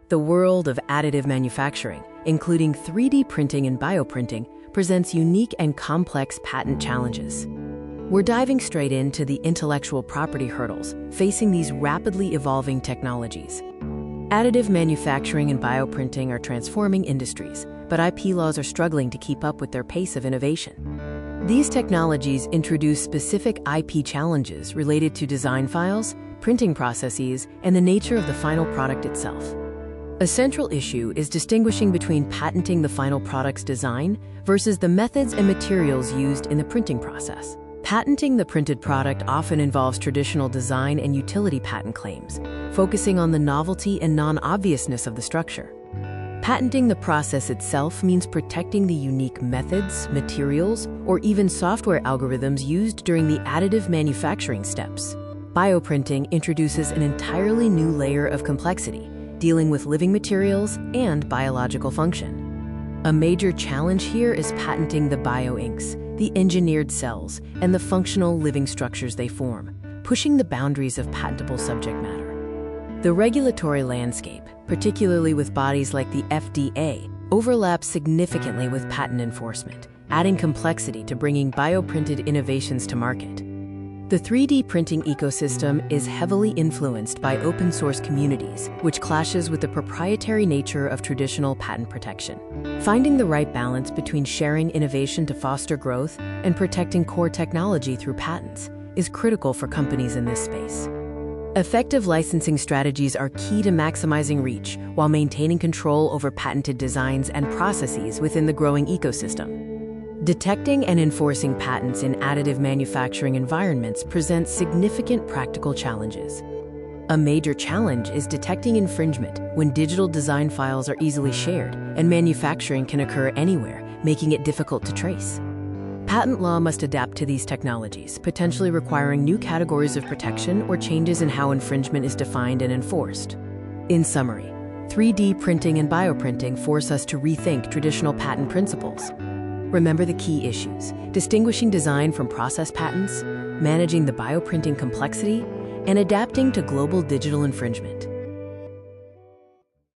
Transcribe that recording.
The world of additive manufacturing, including 3D printing and bioprinting, presents unique and complex patent challenges. We're diving straight into the intellectual property hurdles facing these rapidly evolving technologies. Additive manufacturing and bioprinting are transforming industries, but IP laws are struggling to keep up with their pace of innovation. These technologies introduce specific IP challenges related to design files, printing processes, and the nature of the final product itself. A central issue is distinguishing between patenting the final product's design versus the methods and materials used in the printing process. Patenting the printed product often involves traditional design and utility patent claims, focusing on the novelty and non-obviousness of the structure. Patenting the process itself means protecting the unique methods, materials, or even software algorithms used during the additive manufacturing steps. Bioprinting introduces an entirely new layer of complexity, dealing with living materials and biological function. A major challenge here is patenting the bioinks, the engineered cells, and the functional living structures they form, pushing the boundaries of patentable subject matter. The regulatory landscape, particularly with bodies like the FDA, overlaps significantly with patent enforcement, adding complexity to bringing bioprinted innovations to market. The 3D printing ecosystem is heavily influenced by open-source communities, which clashes with the proprietary nature of traditional patent protection. Finding the right balance between sharing innovation to foster growth and protecting core technology through patents is critical for companies in this space. Effective licensing strategies are key to maximizing reach while maintaining control over patented designs and processes within the growing ecosystem. Detecting and enforcing patents in additive manufacturing environments presents significant practical challenges. A major challenge is detecting infringement when digital design files are easily shared and manufacturing can occur anywhere, making it difficult to trace. Patent law must adapt to these technologies, potentially requiring new categories of protection or changes in how infringement is defined and enforced. In summary, 3D printing and bioprinting force us to rethink traditional patent principles. Remember the key issues: distinguishing design from process patents, managing the bioprinting complexity, and adapting to global digital infringement.